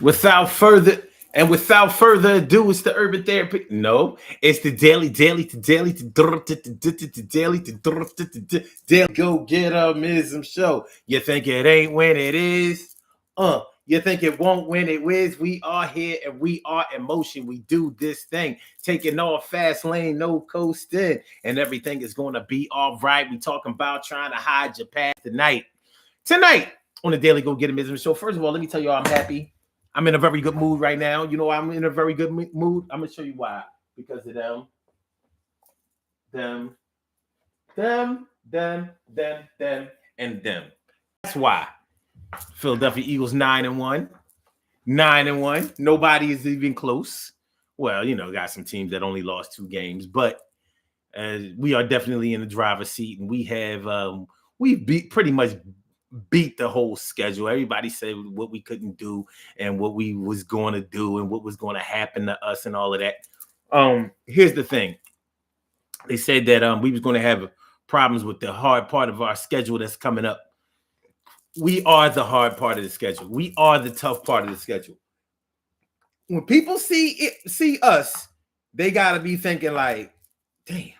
Without further without further ado, it's the Urban Therapy. No, it's the daily go get mism show. You think it ain't when it is? You think it won't when it is? We are here and we are in motion. We do this thing, taking off fast lane, no coasting, and everything is going to be all right. We talking about trying to hide your past tonight. Tonight on the Daily Go Get Mism show. First of all, let me tell you, I'm happy. I'm in a very good mood right now. You know, I'm in a very good mood. I'm gonna show you why. Because of them, and them. That's why. Philadelphia Eagles 9-1, 9-1. Nobody is even close. Well, you know, got some teams that only lost 2 games, but we are definitely in the driver's seat, and we've pretty much beat the whole schedule. Everybody said what we couldn't do and what we was going to do and what was going to happen to us and all of that. Here's the thing. They said that we was going to have problems with the hard part of our schedule that's coming up. We are the hard part of the schedule. We are the tough part of the schedule. When people see us, they got to be thinking like, damn.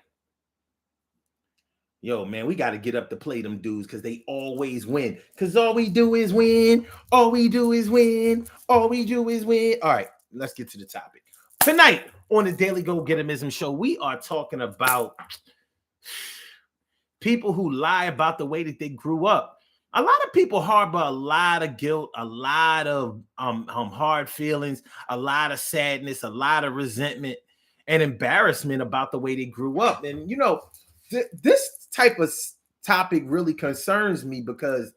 Yo, man, we got to get up to play them dudes because they always win. Because all we do is win. All we do is win. All we do is win. All right, let's get to the topic. Tonight on the Daily Go Get Mism show, we are talking about people who lie about the way that they grew up. A lot of people harbor a lot of guilt, a lot of hard feelings, a lot of sadness, a lot of resentment and embarrassment about the way they grew up. And, you know, this type of topic really concerns me because,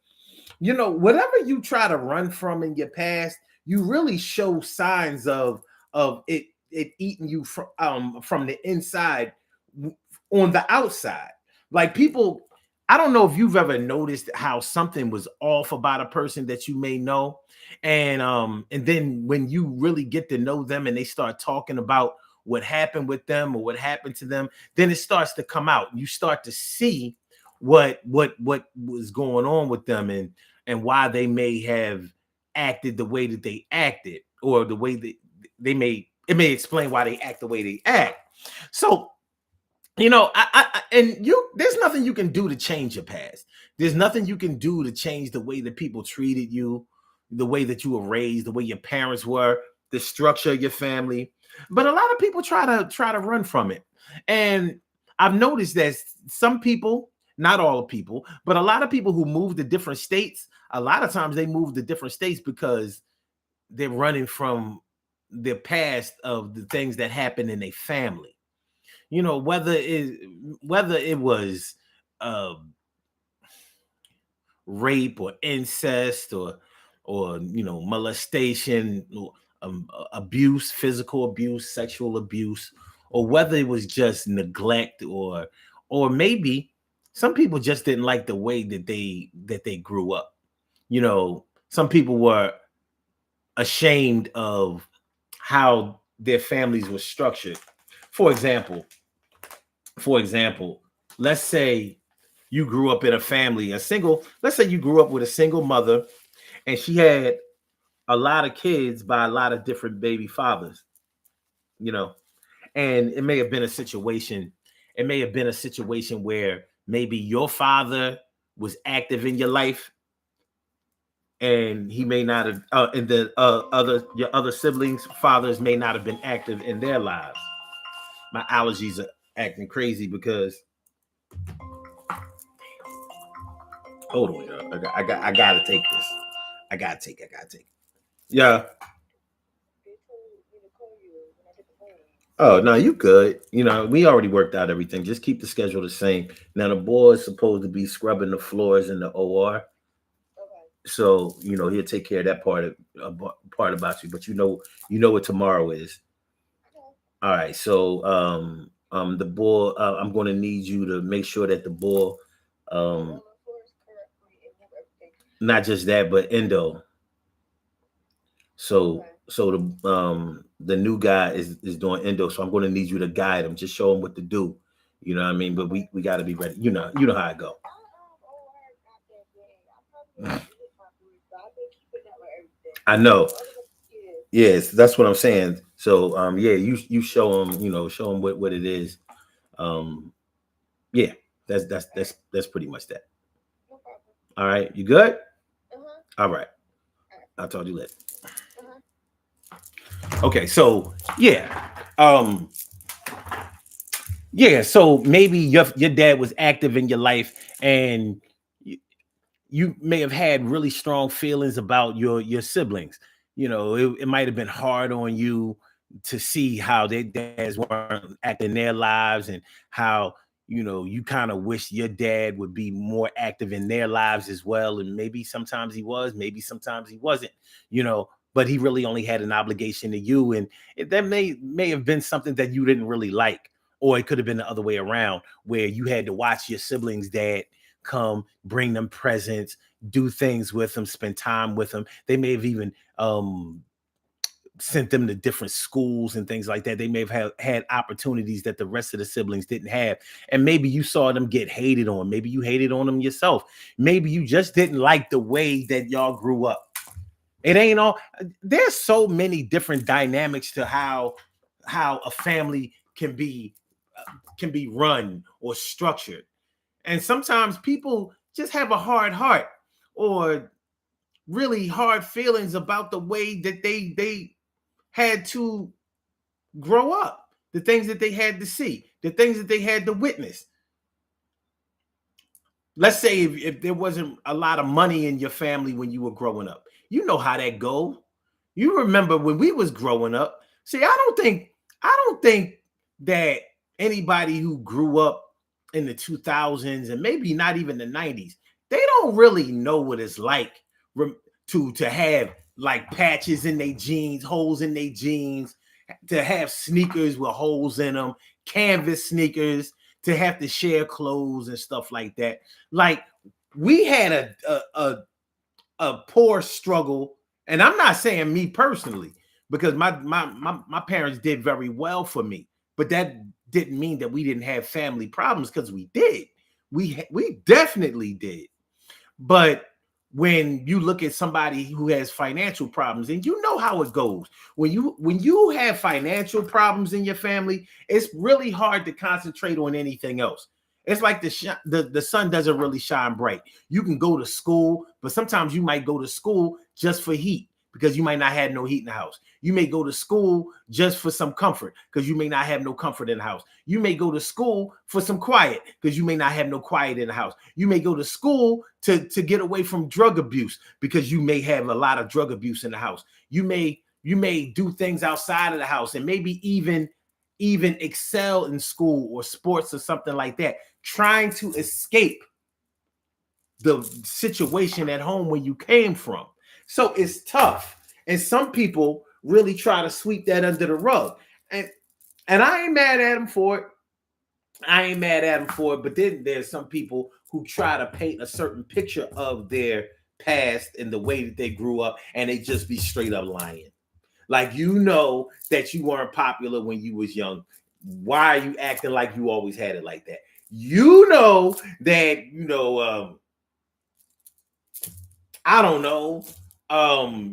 you know, whatever you try to run from in your past, you really show signs of it eating you from the inside on the outside. Like people, I don't know if you've ever noticed how something was off about a person that you may know, and then when you really get to know them and they start talking about what happened with them or what happened to them, then it starts to come out. You start to see what was going on with them and why they may have acted the way that they acted, or the way that it may explain why they act the way they act. So, you know, there's nothing you can do to change your past. There's nothing you can do to change the way that people treated you, the way that you were raised, the way your parents were, the structure of your family. But a lot of people try to run from it. And I've noticed that some people, not all people, but a lot of people who move to different states, a lot of times they move to different states because they're running from the past of the things that happened in their family. You know, whether it was rape or incest or you know, molestation, abuse, physical abuse, sexual abuse, or whether it was just neglect, or maybe some people just didn't like the way that they grew up. You know, some people were ashamed of how their families were structured. For example, let's say you grew up in a family, let's say you grew up with a single mother and she had a lot of kids by a lot of different baby fathers, you know, and it may have been a situation, where maybe your father was active in your life and he may not have, and the your other siblings' fathers may not have been active in their lives. My allergies are acting crazy because, hold on, y'all. I gotta take this. I gotta take it. Yeah. Oh no, you good. You know, we already worked out everything. Just keep the schedule the same. Now the boy is supposed to be scrubbing the floors in the OR. So, you know, he'll take care of that part about you. But you know what tomorrow is. All right. So the ball, I'm gonna need you to make sure that the ball, um not just that, but endo. So the new guy is doing endo. So I'm gonna need you to guide him, just show him what to do. You know what I mean? But we gotta be ready. You know how I go. I know. Yes, that's what I'm saying. So yeah, you show them, show them what it is. Um yeah, that's pretty much that. No problem. All right, you good? Uh-huh. All right, All right. I'll talk to you later. Uh-huh. Okay, so yeah. Um yeah, so maybe your dad was active in your life, and you may have had really strong feelings about your siblings. It might have been hard on you to see how their dads weren't acting in their lives, and how you kind of wish your dad would be more active in their lives as well. And maybe sometimes he was, maybe sometimes he wasn't, but he really only had an obligation to you. And that may have been something that you didn't really like, or it could have been the other way around, where you had to watch your siblings dad come, bring them presents, do things with them, spend time with them. They may have even sent them to different schools and things like that. They may have had opportunities that the rest of the siblings didn't have. And maybe you saw them get hated on. Maybe you hated on them yourself. Maybe you just didn't like the way that y'all grew up. It ain't all There's so many different dynamics to how a family can be run or structured. And sometimes people just have a hard heart, or really hard feelings about the way that they had to grow up, the things that they had to see, the things that they had to witness. Let's say if there wasn't a lot of money in your family when you were growing up, you know how that go. You remember when we was growing up. See, I don't think that anybody who grew up in the 2000s, and maybe not even the 90s, they don't really know what it's like to have like patches in their jeans, holes in their jeans, to have sneakers with holes in them, canvas sneakers, to have to share clothes and stuff like that. Like, we had a poor struggle, and I'm not saying me personally, because my parents did very well for me, but that didn't mean that we didn't have family problems, because we did. We definitely did. But when you look at somebody who has financial problems, and you know how it goes, when you have financial problems in your family, it's really hard to concentrate on anything else. It's like the sun doesn't really shine bright. You can go to school, but sometimes you might go to school just for heat, because you might not have no heat in the house. You may go to school just for some comfort, because you may not have no comfort in the house. You may go to school for some quiet, because you may not have no quiet in the house. You may go to school to get away from drug abuse, because you may have a lot of drug abuse in the house. You may do things outside of the house, and maybe even excel in school or sports or something like that, trying to escape the situation at home where you came from. So it's tough. And some people really try to sweep that under the rug. And I ain't mad at them for it. I ain't mad at them for it. But then there's some people who try to paint a certain picture of their past and the way that they grew up, and they just be straight up lying. Like, that you weren't popular when you was young. Why are you acting like you always had it like that? You know that, I don't know.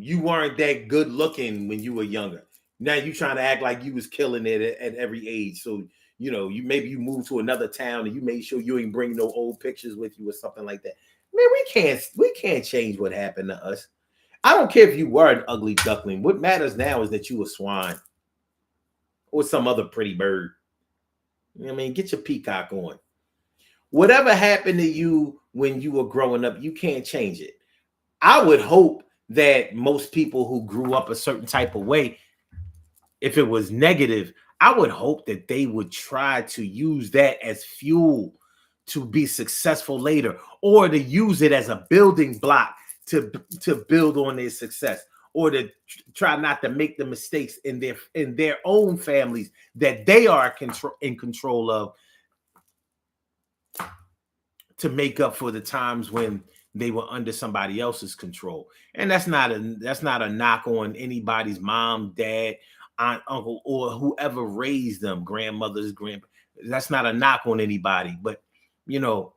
You weren't that good looking when you were younger. Now you trying to act like you was killing it at every age. So you moved to another town, and you made sure you ain't bring no old pictures with you or something like that. Man, we can't change what happened to us. I don't care if you were an ugly duckling. What matters now is that you a swan or some other pretty bird. You know what I mean? Get your peacock on. Whatever happened to you when you were growing up, you can't change it. I would hope that most people who grew up a certain type of way, if it was negative, I would hope that they would try to use that as fuel to be successful later, or to use it as a building block to build on their success, or to try not to make the mistakes in their own families that they are in control of, to make up for the times when they were under somebody else's control. And that's not a knock on anybody's mom, dad, aunt, uncle, or whoever raised them, grandmothers, grand. That's not a knock on anybody. But you know,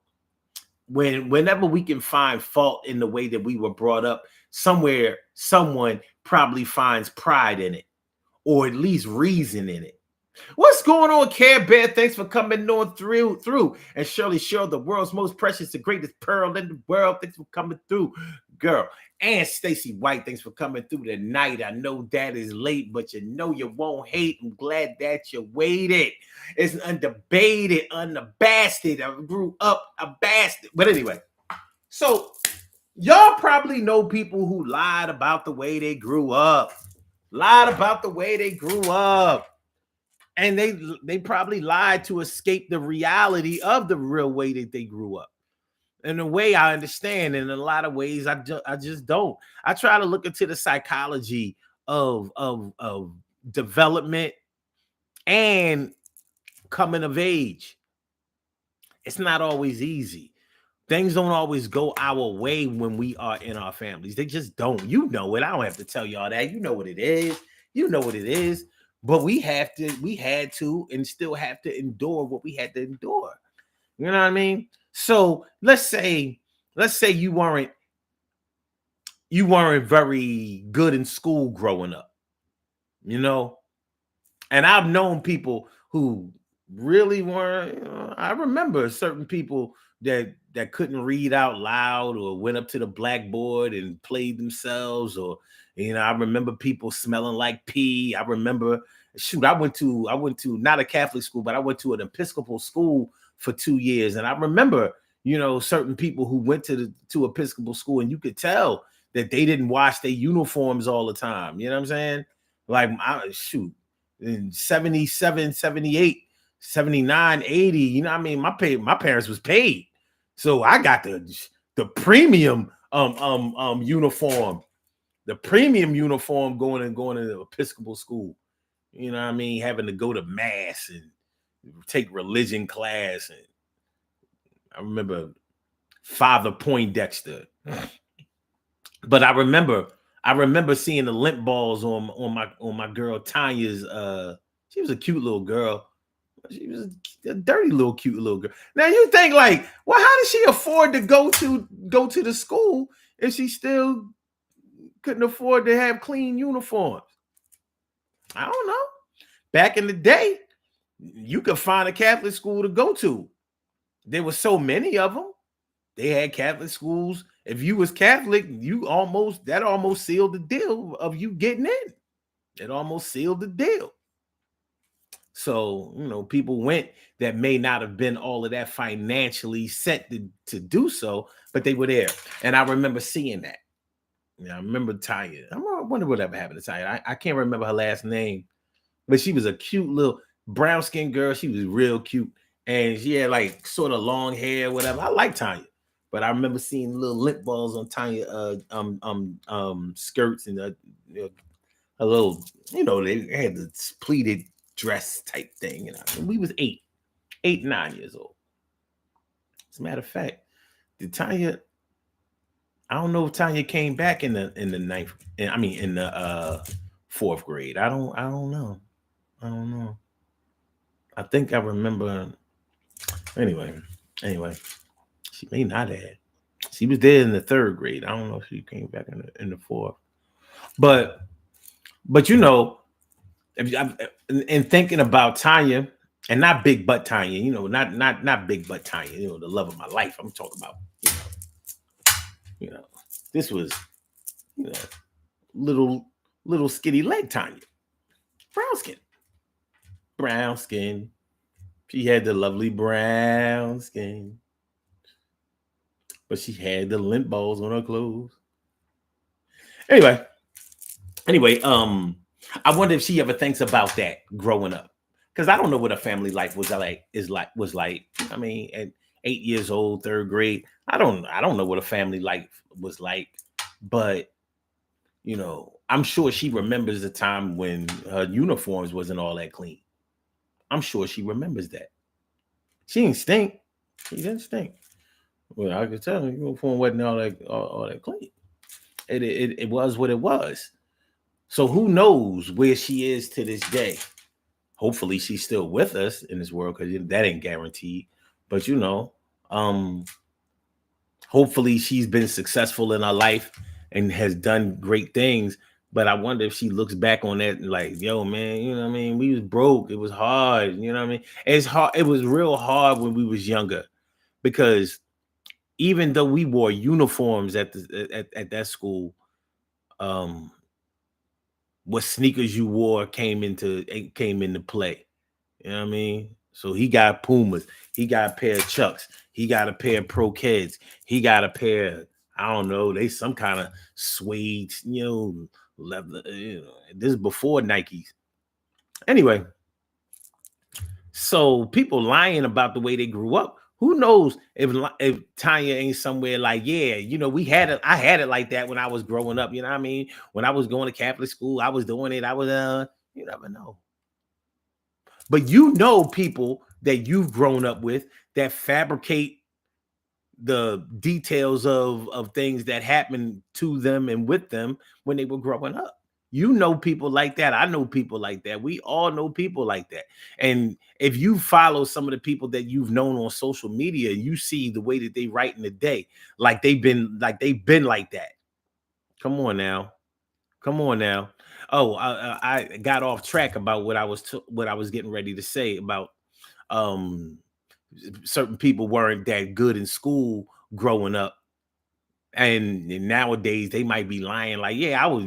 whenever we can find fault in the way that we were brought up, somewhere someone probably finds pride in it, or at least reason in it. What's going on, Care Bear? Thanks for coming on through. And Shirley Show, the world's most precious, the greatest pearl in the world. Thanks for coming through, girl. And Stacy White, thanks for coming through tonight. I know that is late, but you know you won't hate. I'm glad that you waited. It's undebated, unabashed. I grew up a bastard. But anyway, so y'all probably know people who lied about the way they grew up. Lied about the way they grew up. And they probably lied to escape the reality of the real way that they grew up. In a way I understand, in a lot of ways I just don't. I try to look into the psychology of development and coming of age. It's not always easy. Things don't always go our way when we are in our families. They just don't. You know it. I don't have to tell y'all that. You know what it is. You know what it is. But we had to, and still have to endure what we had to endure. You know what I mean? So let's say you weren't very good in school growing up, you know. And I've known people who really weren't. I remember certain people that couldn't read out loud, or went up to the blackboard and played themselves, or I remember people smelling like pee. I remember, shoot, I went to not a Catholic school, but I went to an Episcopal school for 2 years, and I remember certain people who went to Episcopal school, and you could tell that they didn't wash their uniforms all the time. You know what I'm saying? Like, shoot, in 77, 78, 79, 80, my parents was paid. So I got the premium uniform. The premium uniform going to the Episcopal school. You know what I mean? Having to go to mass and take religion class. And I remember Father Poindexter. But I remember seeing the lint balls on my girl Tanya's. She was a cute little girl. She was a dirty little cute little girl. Now you think, like, well, how did she afford to go to the school if she still couldn't afford to have clean uniforms? I don't know. Back in the day, you could find a Catholic school to go to. There were so many of them. They had Catholic schools. If you was Catholic, that almost sealed the deal of you getting in. It almost sealed the deal. So, people went that may not have been all of that financially set to do so, but they were there. And I remember seeing that. I remember Tanya. I wonder whatever happened to Tanya. I can't remember her last name, but she was a cute little brown skinned girl. She was real cute. And she had like sort of long hair, whatever. I like Tanya. But I remember seeing little lip balls on Tanya skirts, and a little, they had the pleated dress type thing. And we was 9 years old. As a matter of fact, did Tanya? I don't know if Tanya came back in the ninth. In the fourth grade. I don't know. I don't know. I think I remember. Anyway, she may not have. She was there in the third grade. I don't know if she came back in the fourth. But in thinking about Tanya, and not big butt Tanya, not big butt Tanya, the love of my life. I'm talking about, this was, little skinny leg Tanya, brown skin. She had the lovely brown skin, but she had the lint balls on her clothes. Anyway, I wonder if she ever thinks about that growing up, because I don't know what her family life was like. I mean, at 8 years old, third grade, I don't know what a family life was like, but I'm sure she remembers the time when her uniforms wasn't all that clean. I'm sure she remembers that. She didn't stink. She didn't stink. Well, I could tell the uniform wasn't all that clean. It was what it was. So who knows where she is to this day? Hopefully she's still with us in this world, because that ain't guaranteed. But hopefully she's been successful in her life, and has done great things. But I wonder if she looks back on that and like, yo, man, you know what I mean? We was broke. It was hard. You know what I mean? It's hard. It was real hard when we was younger because even though we wore uniforms at that school, um, what sneakers you wore came into play. You know what I mean? So he got Pumas, he got a pair of Chucks, he got a pair of Pro Kids, he got a pair. I don't know, they some kind of suede, leather. This is before Nikes. Anyway, so people lying about the way they grew up. Who knows if Tanya ain't somewhere like, yeah, we had it. I had it like that when I was growing up. You know what I mean? When I was going to Catholic school, I was doing it. I was you never know. But people that you've grown up with that fabricate the details of things that happened to them and with them when they were growing up. People like that. I know people like that. We all know people like that. And if you follow some of the people that you've known on social media, you see the way that they write in the day, like they've been like that. Come on now. Come on now. Oh, I got off track about what I was getting ready to say about um certain people weren't that good in school growing up, and nowadays they might be lying like, yeah, I was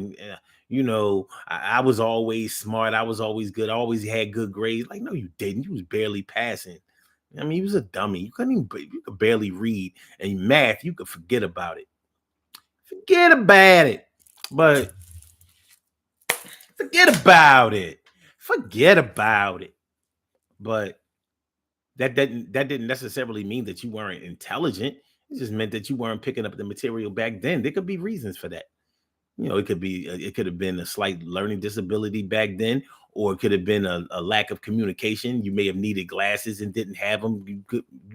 I was always smart, I was always good, I always had good grades. Like, no, you didn't. You was barely passing. I mean, you was a dummy. You could barely read, and math you could forget about it. Forget about it. But forget about it. Forget about it. But that didn't necessarily mean that you weren't intelligent. It just meant that you weren't picking up the material back then. There could be reasons for that. It could have been a slight learning disability back then, or it could have been a lack of communication. You may have needed glasses and didn't have them. You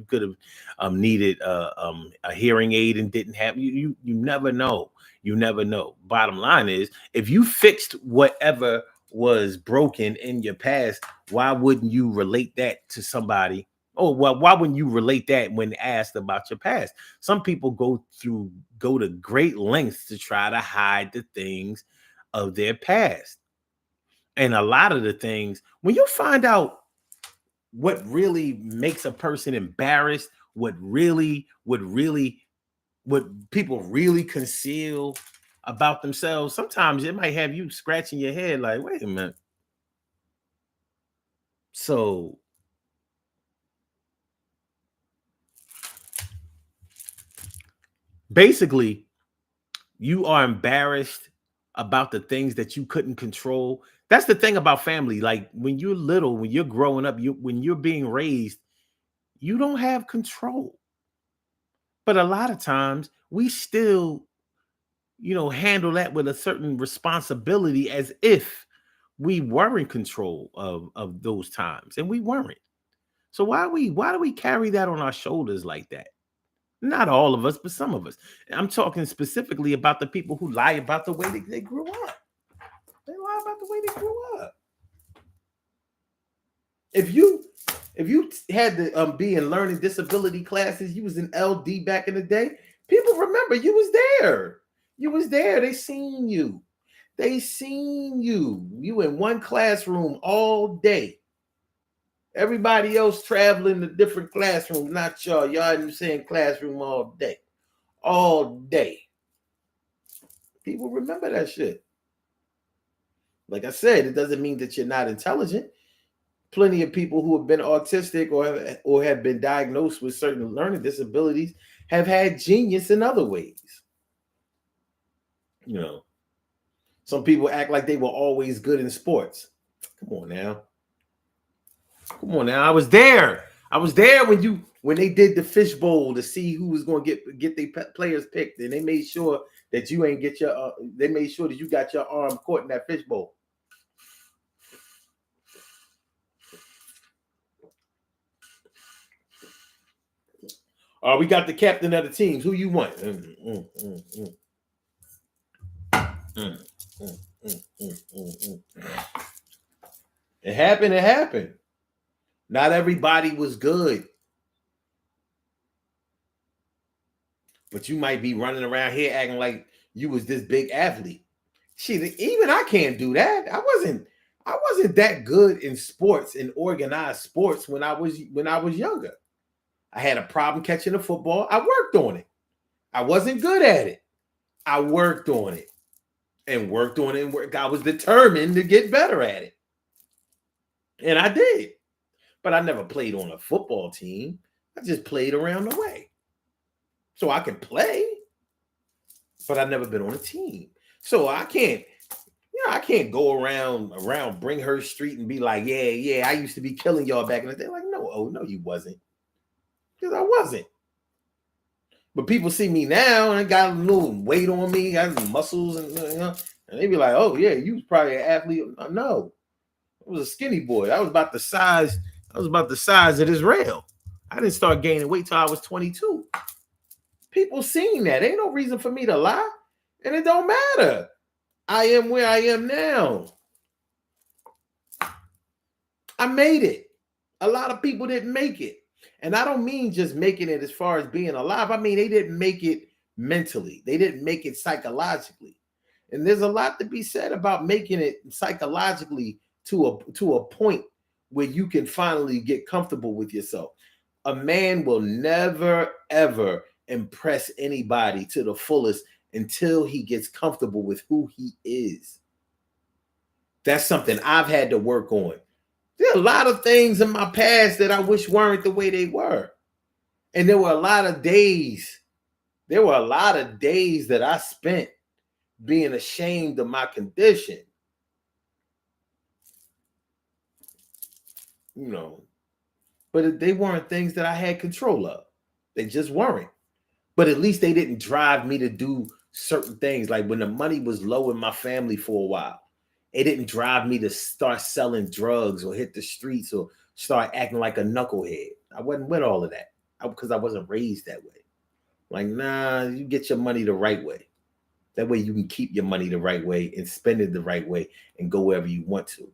could have needed a hearing aid and didn't have. You never know. You never know. Bottom line is, if you fixed whatever was broken in your past, why wouldn't you relate that to somebody? Oh, well, why wouldn't you relate that when asked about your past? Some people go to great lengths to try to hide the things of their past. And a lot of the things, when you find out what really makes a person embarrassed, what people really conceal about themselves, sometimes it might have you scratching your head like, wait a minute. So basically, you are embarrassed about the things that you couldn't control. That's the thing about family. Like, when you're little, when you're growing up, when you're being raised, you don't have control. But a lot of times we still, handle that with a certain responsibility as if we were in control of those times, and we weren't. So why do we carry that on our shoulders like that? Not all of us, but some of us. I'm talking specifically about the people who lie about the way they grew up. They lie about the way they grew up. If you had to be in learning disability classes, you was in LD back in the day. People remember you was there. You was there. They seen you. They seen you. You in one classroom all day. Everybody else traveling to different classrooms. Not y'all. Y'all in the same classroom all day. All day. People remember that shit. Like I said, it doesn't mean that you're not intelligent. Plenty of people who have been autistic or have been diagnosed with certain learning disabilities have had genius in other ways. You know, some people act like they were always good in sports. Come on now. Come on now. I was there. I was there when they did the fishbowl to see who was going to get the players picked, and they made sure that you ain't get your. They made sure that you got your arm caught in that fishbowl. We got the captain of the teams. Who you want? It happened. It happened. Not everybody was good. But you might be running around here acting like you was this big athlete. Shit, even I can't do that. I wasn't that good in sports and organized sports when I was younger. I had a problem catching the football. I worked on it. I wasn't good at it. I worked on it and worked on it and worked. I was determined to get better at it. And I did. But I never played on a football team. I just played around the way. So I can play, but I've never been on a team. So I can't go around Bringhurst Street and be like, yeah, I used to be killing y'all back in the day. Like, no, oh no, you wasn't. Because I wasn't. But people see me now and I got a little weight on me, got some muscles, and they be like, oh yeah, you was probably an athlete. No, I was a skinny boy. I was about the size. I was about the size of this rail. I didn't start gaining weight till I was 22. People seen that. Ain't no reason for me to lie, and it don't matter. I am where I am now. I made it. A lot of people didn't make it. And I don't mean just making it as far as being alive. I mean, they didn't make it mentally. They didn't make it psychologically. And there's a lot to be said about making it psychologically to a point where you can finally get comfortable with yourself. A man will never, ever impress anybody to the fullest until he gets comfortable with who he is. That's something I've had to work on. There are a lot of things in my past that I wish weren't the way they were. And there were a lot of days that I spent being ashamed of my condition. But they weren't things that I had control of. They just weren't. But at least they didn't drive me to do certain things. Like when the money was low in my family for a while, it didn't drive me to start selling drugs or hit the streets or start acting like a knucklehead. I wasn't with all of that because I wasn't raised that way. Like, nah, you get your money the right way. That way you can keep your money the right way and spend it the right way and go wherever you want to.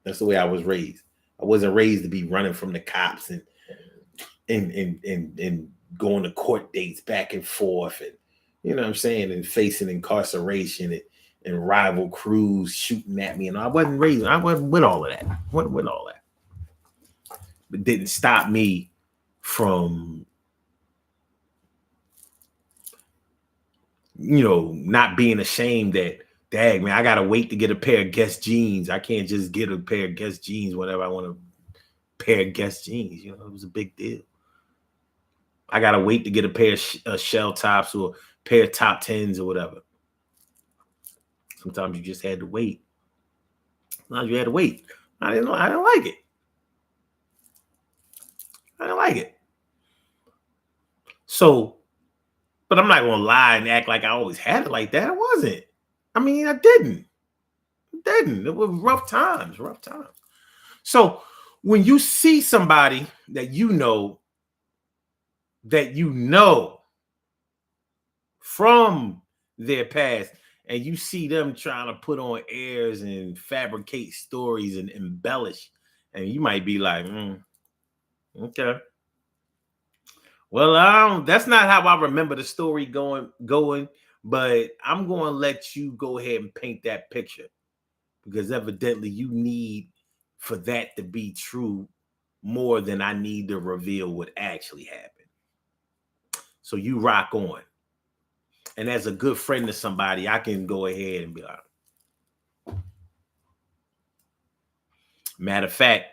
That's the way I was raised. I wasn't raised to be running from the cops and going to court dates back and forth and you know what I'm saying, and facing incarceration and rival crews shooting at me. And I wasn't with all of that. Wasn't with all that. But didn't stop me from not being ashamed that, dang, man, I gotta wait to get a pair of Guess jeans. I can't just get a pair of Guess jeans whenever I want a pair of Guess jeans. It was a big deal. I gotta wait to get a pair of shell tops or a pair of top 10s or whatever. Sometimes you just had to wait. Sometimes you had to wait. I didn't like it. I didn't like it. So, but I'm not gonna lie and act like I always had it like that. I wasn't. I mean, I didn't. It was rough times. So when you see somebody that you know from their past, and you see them trying to put on airs and fabricate stories and embellish, and you might be like, okay. Well, that's not how I remember the story going, but I'm going to let you go ahead and paint that picture because evidently you need for that to be true more than I need to reveal what actually happened. So you rock on. And as a good friend to somebody, I can go ahead and be like, matter of fact,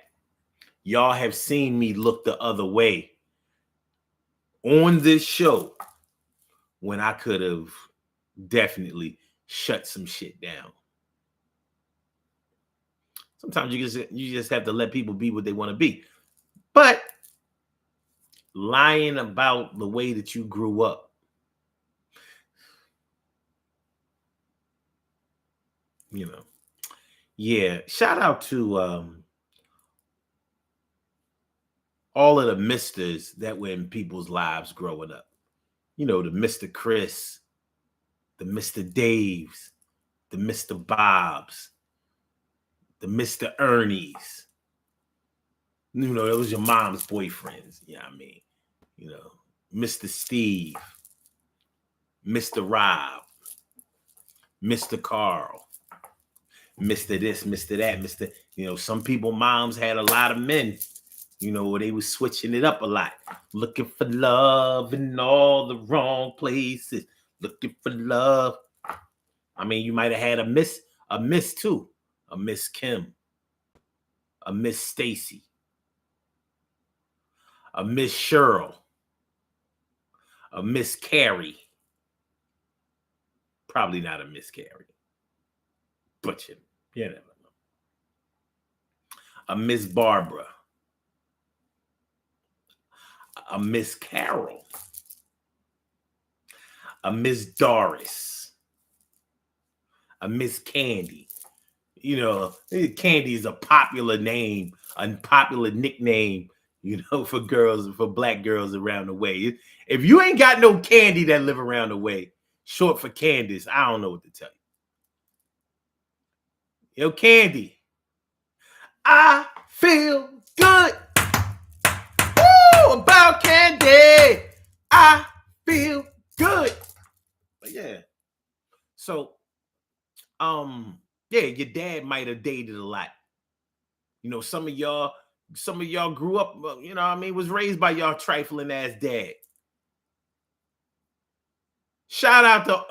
y'all have seen me look the other way on this show when I could have definitely shut some shit down. Sometimes you just have to let people be what they want to be. But lying about the way that you grew up, yeah, shout out to all of the misters that were in people's lives growing up. The Mr. Chris, the Mr. Daves, the Mr. Bobs, the Mr. Ernies. Those your mom's boyfriends. Yeah, I mean, Mr. Steve, Mr. Rob, Mr. Carl, Mr. This, Mr. That, Mr. Some people moms had a lot of men, they was switching it up a lot. Looking for love in all the wrong places. Looking for love. I mean, you might have had a miss too. A Miss Kim, a Miss Stacy, a Miss Cheryl, a Miss Carrie. Probably not a Miss Carrie, but you never know. A Miss Barbara, a Miss Carol, a Miss Doris, a Miss Candy. Candy is a popular name, a popular nickname, for girls, for black girls around the way. If you ain't got no Candy that live around the way, short for Candace, I don't know what to tell you. Yo, Candy, I feel good. Woo, about Candy. I feel good. But yeah. So, yeah, your dad might have dated a lot. Some of y'all grew up, was raised by y'all trifling ass dad. Shout out to,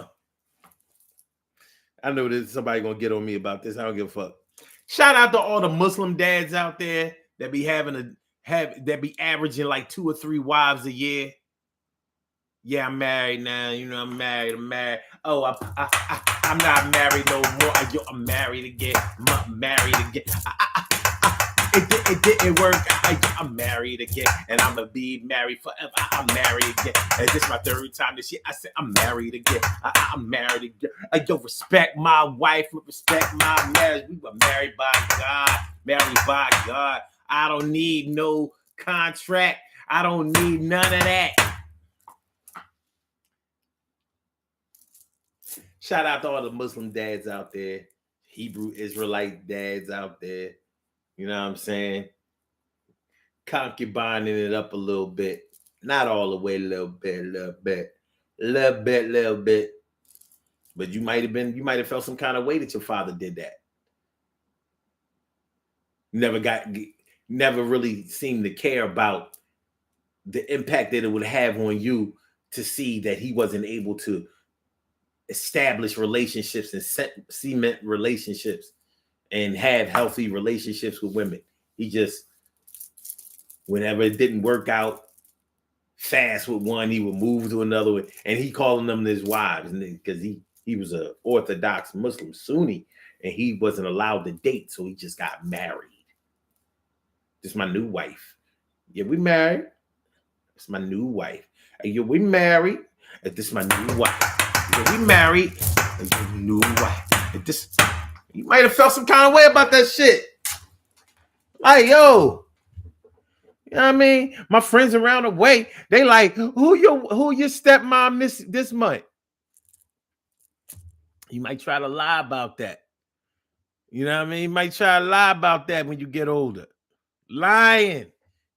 I know there's somebody gonna get on me about this. I don't give a fuck. Shout out to all the Muslim dads out there that be that be averaging like 2 or 3 wives a year. Yeah, I'm married now. I'm married. Oh, I'm not married no more. I'm married again. I'm married again. It didn't work. I'm married again, and I'm gonna be married forever. I'm married again, and this is my 3rd time this year. I said I'm married again. I'm married again. Yo, respect my wife, respect my marriage. We were married by God. Married by God. I don't need no contract. I don't need none of that. Shout out to all the Muslim dads out there, Hebrew Israelite dads out there. You know what I'm saying? Concubining it up a little bit. Not all the way, a little bit. But you might have felt some kind of way that your father did that. Never really seemed to care about the impact that it would have on you to see that he wasn't able to establish relationships and cement relationships and have healthy relationships with women. He just, whenever it didn't work out fast with one, he would move to another one, and he calling them his wives because he was a Orthodox Muslim Sunni, and he wasn't allowed to date, so he just got married. This is my new wife. Yeah, we married. It's my new wife. Yeah, we married. This is my new wife. Yeah, we married. New wife. This, you might have felt some kind of way about that shit. Like, yo, you know what I mean? My friends around the way, they like, who your stepmom this month? You might try to lie about that. You know what I mean? You might try to lie about that when you get older. Lying.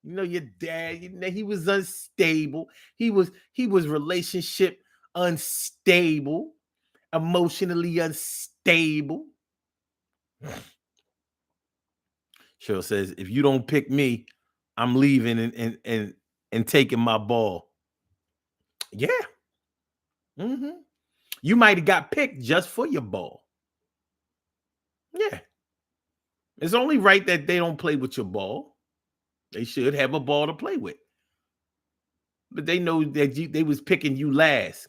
Your dad, he was unstable. He was relationship unstable, emotionally unstable. Cheryl says, if you don't pick me, I'm leaving and taking my ball. Yeah. Mm-hmm. You might have got picked just for your ball. Yeah. It's only right that they don't play with your ball. They should have a ball to play with. But they know that they was picking you last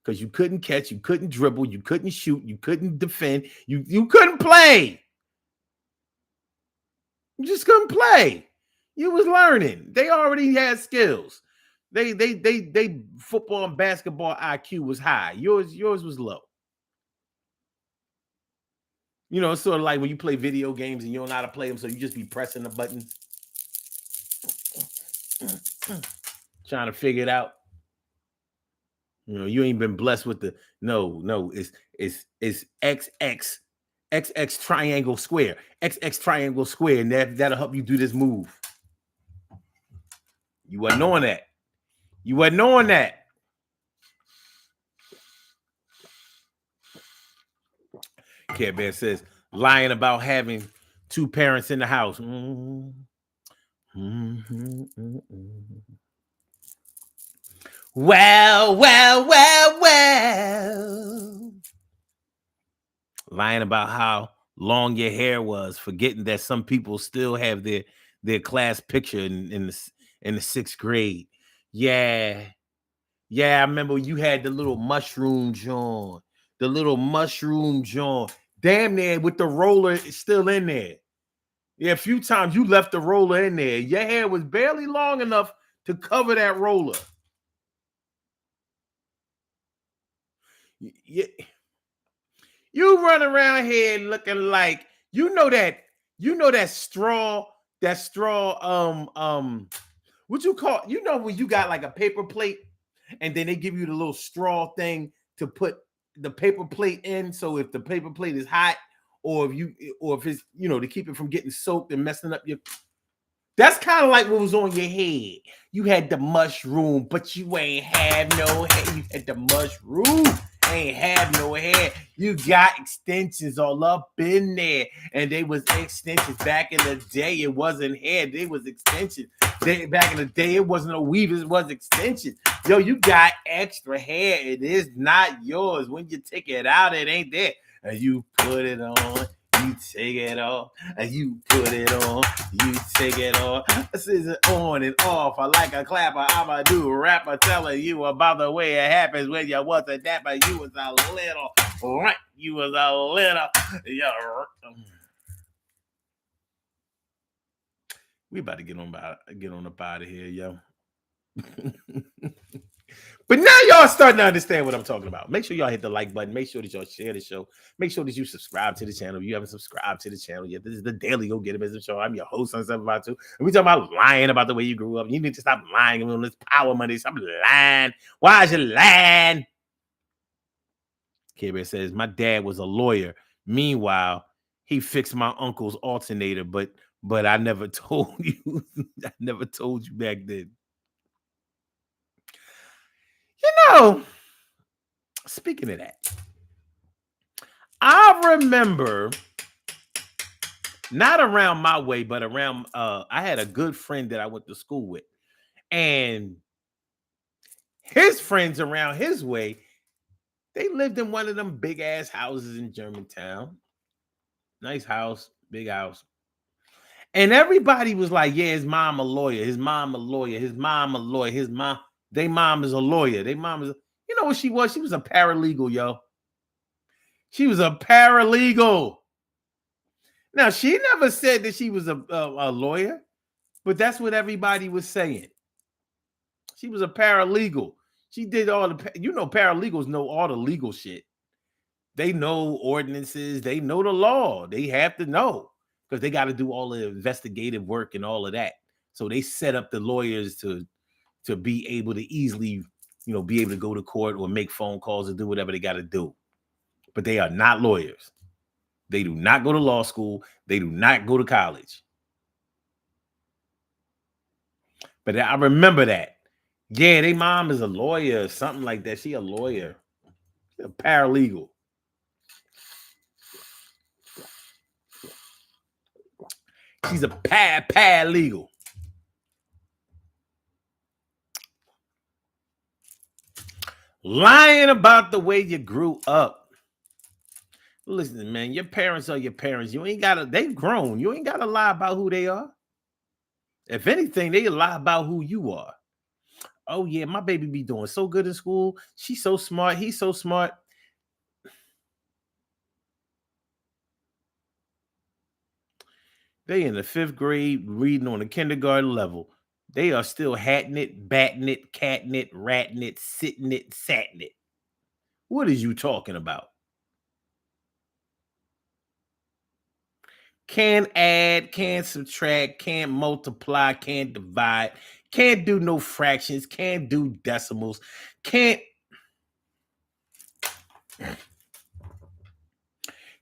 because you couldn't catch, you couldn't dribble, you couldn't shoot, you couldn't defend, you couldn't play. You just couldn't play. You was learning. They already had skills. They football and basketball IQ was high. Yours was low. It's sort of like when you play video games and you don't know how to play them, so you just be pressing the buttons, trying to figure it out. You ain't been blessed with the no. It's XX triangle square, XX triangle square, and that'll help you do this move. You wasn't knowing that. Care Bear says, lying about having two parents in the house. Mm-hmm. Mm-hmm. Well. Lying about how long your hair was, forgetting that some people still have their class picture in the sixth grade. Yeah. Yeah, I remember you had the little mushroom joint. The little mushroom joint. Damn near with the roller still in there. Yeah, a few times you left the roller in there. Your hair was barely long enough to cover that roller. Yeah, you run around here looking like that straw what you call, when you got like a paper plate and then they give you the little straw thing to put the paper plate in, so if the paper plate is hot, or if it's, to keep it from getting soaked and messing up your, that's kind of like what was on your head. You had the mushroom, but you ain't have no hair. You had the mushroom, ain't have no hair. You got extensions all up in there, and they was extensions back in the day. It wasn't hair; they was extensions. Back in the day, it wasn't a weave; it was extensions. Yo, you got extra hair. It is not yours. When you take it out, it ain't there. And you put it on. You take it off, and you put it on, you take it off. This is on and off. I like a clapper, I'm a new rapper telling you about the way it happens when you was a dapper. You was a little, right? You was a little. Yeah. We about to get on up out of here, yo. But now y'all starting to understand what I'm talking about. Make sure y'all hit the like button. Make sure that y'all share the show. Make sure that you subscribe to the channel. If you haven't subscribed to the channel yet, this is the Daily Go Get It Business Show. I'm your host on 752. And we talking about lying about the way you grew up. You need to stop lying on this Power Monday. Stop lying. Why is you lying? Care Bear says, my dad was a lawyer. Meanwhile, he fixed my uncle's alternator, but I never told you. I never told you back then. Speaking of that, I remember not around my way, but around I had a good friend that I went to school with, and his friends around his way, they lived in one of them big ass houses in Germantown. Nice house, big house. And everybody was like, yeah, his mom a lawyer, his mom a lawyer, his mom a lawyer, they mom is a lawyer. They mom is, you know what she was? She was a paralegal, yo. She was a paralegal. Now, she never said that she was a lawyer, but that's what everybody was saying. She was a paralegal. She did all the, paralegals know all the legal shit. They know ordinances. They know the law. They have to know because they got to do all the investigative work and all of that. So they set up the lawyers to be able to easily, be able to go to court or make phone calls or do whatever they got to do. But they are not lawyers. They do not go to law school. They do not go to college. But I remember that. Yeah, they mom is a lawyer, something like that. She a lawyer, she a paralegal. She's a paralegal. Lying about the way you grew up. Listen, man, your parents are your parents. You ain't gotta, they've grown. You ain't gotta lie about who they are. If anything, they lie about who you are. Oh, yeah, my baby be doing so good in school. She's so smart. He's so smart. They in the 5th grade reading on the kindergarten level. They are still hatting it, batting it, catting it, ratting it, sitting it, satting it. What is you talking about? Can't add, can't subtract, can't multiply, can't divide, can't do no fractions, can't do decimals, can't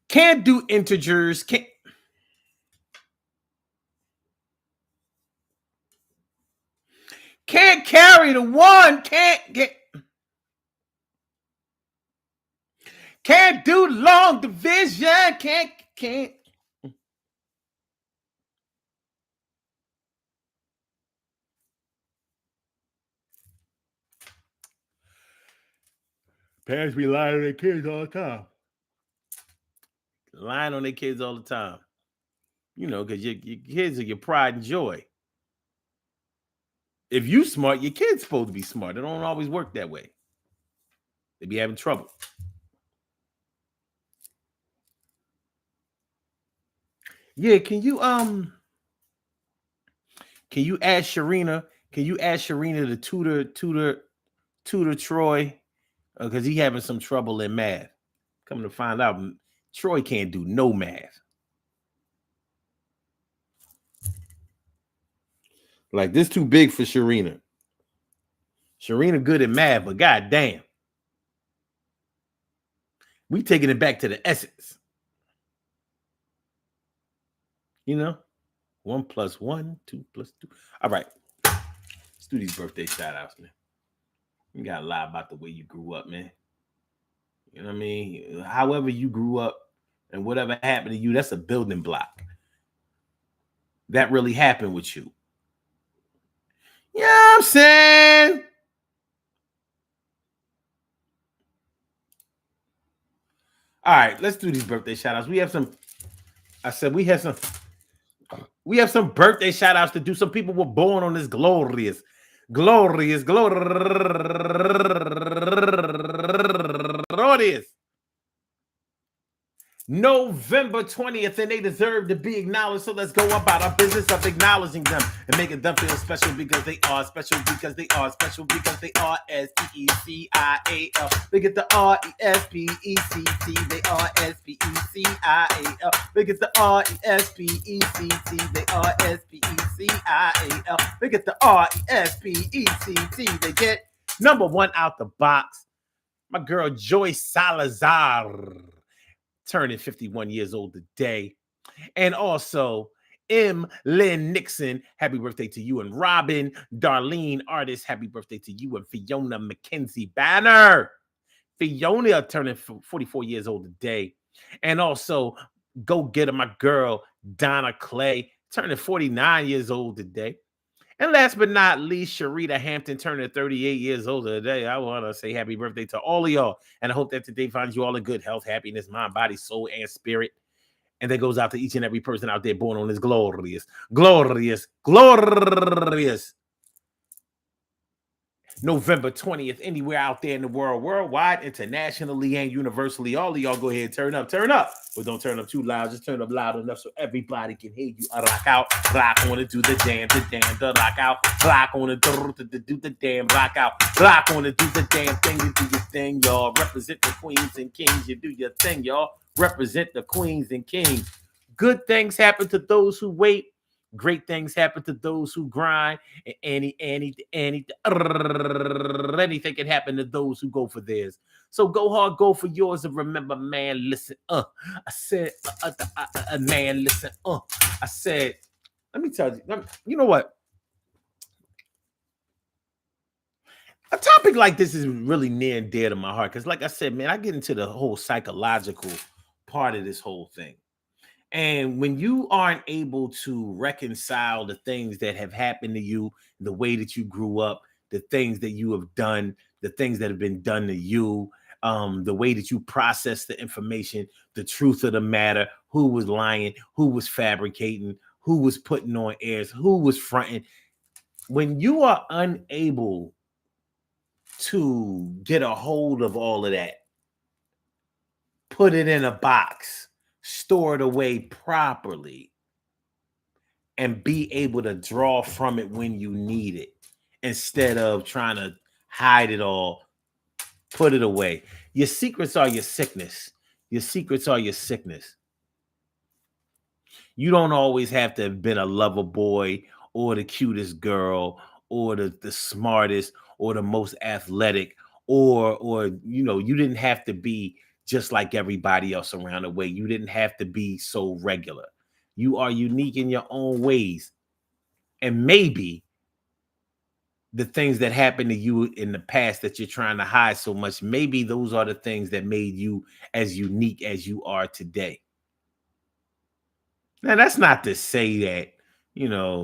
do integers, can't carry the one, can't Can't do long division. Can't. Parents be lying on their kids all the time. Lying on their kids all the time. You know, because your kids are your pride and joy. If you smart, your kid's supposed to be smart. It don't always work that way. They be having trouble. Yeah, can you ask Sharina? Can you ask Sharina to tutor Troy? Because he having some trouble in math. Coming to find out, Troy can't do no math. Like this too big for Sharina. Sharina good at math, but god damn. We taking it back to the essence. You know? 1 + 1, 2 + 2. All right. Let's do these birthday shout outs, man. You gotta lie about the way you grew up, man. You know what I mean? However you grew up and whatever happened to you, that's a building block. That really happened with you. You know what I'm saying? All right, let's do these birthday shout outs. We have some, I said we have some birthday shout outs to do. Some people were born on this glorious November 20th, and they deserve to be acknowledged. So let's go about our business of acknowledging them and making them feel special because they are special because they are special because they are SPECIAL. They get the RESPECT. They are SPECIAL. They get the RESPECT. They are SPECIAL. They get the RESPECT. They get number one out the box. My girl Joyce Salazar, turning 51 years old today. And also M. Lynn Nixon, happy birthday to you. And Robin Darlene Artist, happy birthday to you. And Fiona McKenzie Banner, Fiona turning 44 years old today. And also go get her, my girl Donna Clay, turning 49 years old today. And last but not least, Sharita Hampton turning 38 years old today. I want to say happy birthday to all of y'all. And I hope that today finds you all in good health, happiness, mind, body, soul, and spirit. And that goes out to each and every person out there born on this glorious November 20th, anywhere out there in the world, worldwide, internationally, and universally. All of y'all go ahead and turn up. But don't turn up too loud. Just turn up loud enough so everybody can hear you. Rock out, rock on it, do the damn, the rock out, rock on it, do the damn, rock out, rock on it, do the damn thing, you do your thing, y'all. Represent the queens and kings, you do your thing, y'all. Represent the queens and kings. Good things happen to those who wait. Great things happen to those who grind. And anything can happen to those who go for theirs. So go hard, go for yours, and remember, man, listen. I said, man, listen. I said, let me tell you. You know what? A topic like this is really near and dear to my heart because, like I said, man, I get into the whole psychological part of this whole thing. And when you aren't able to reconcile the things that have happened to you, the way that you grew up, the things that you have done, the things that have been done to you, the way that you process the information, the truth of the matter, who was lying, who was fabricating, who was putting on airs, who was fronting. When you are unable to get a hold of all of that, put it in a box, store it away properly, and be able to draw from it when you need it instead of trying to hide it all, put it away. Your secrets are your sickness. Your secrets are your sickness. You don't always have to have been a lover boy or the cutest girl or the smartest or the most athletic or you didn't have to be just like everybody else around the way. You didn't have to be so regular. You are unique in your own ways. And maybe the things that happened to you in the past that you're trying to hide so much, maybe those are the things that made you as unique as you are today. Now, that's not to say that,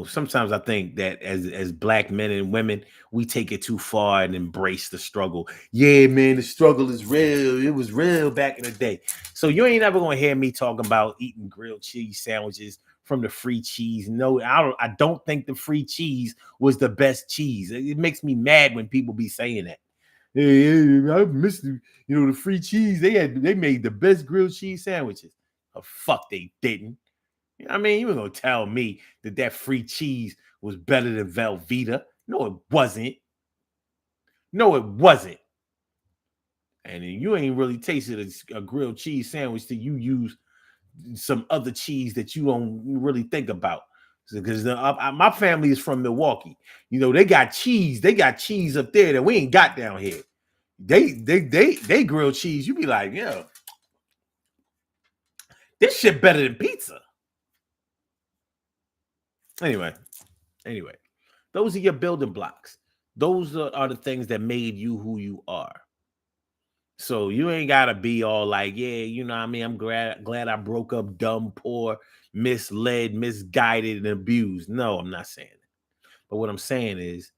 sometimes I think that as black men and women, we take it too far and embrace the struggle. Yeah, man, the struggle is real. It was real back in the day. So you ain't never gonna hear me talking about eating grilled cheese sandwiches from the free cheese. No, I don't think the free cheese was the best cheese. It makes me mad when people be saying that. Hey, I missed the free cheese. They made the best grilled cheese sandwiches. Oh, fuck, they didn't. I mean, you were gonna tell me that free cheese was better than Velveeta. No, it wasn't. No, it wasn't. And you ain't really tasted a grilled cheese sandwich till you use some other cheese that you don't really think about. Because my family is from Milwaukee. They got cheese. They got cheese up there that we ain't got down here. They grilled cheese. You be like, yeah, this shit better than pizza. Anyway, those are your building blocks. Those are the things that made you who you are. So you ain't gotta be all like, yeah, what I mean, I'm glad I broke up dumb, poor, misled, misguided, and abused. No, I'm not saying that. But what I'm saying is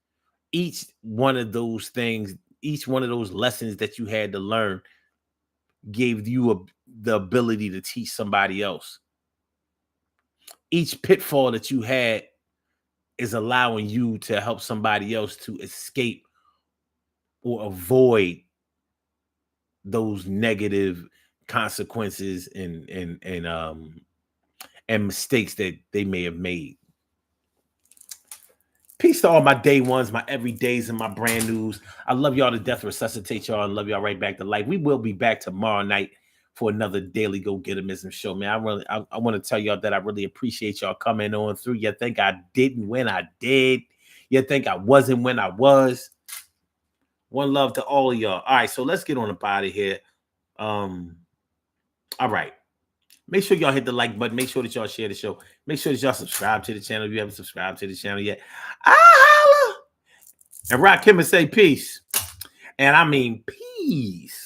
each one of those things, each one of those lessons that you had to learn gave you the ability to teach somebody else. Each pitfall that you had is allowing you to help somebody else to escape or avoid those negative consequences and mistakes that they may have made. Peace to all my day ones, my everydays, and my brand news. I love y'all to death, resuscitate y'all, and love y'all right back to life. We will be back tomorrow night for another daily Go Getterism show, man. I want to tell y'all that I really appreciate y'all coming on through. You think I didn't when I did? You think I wasn't when I was? One love to all of y'all. All right, so let's get on up out of here. All right. Make sure y'all hit the like button. Make sure that y'all share the show. Make sure that y'all subscribe to the channel if you haven't subscribed to the channel yet. Holla! And rock him and say peace. And I mean peace.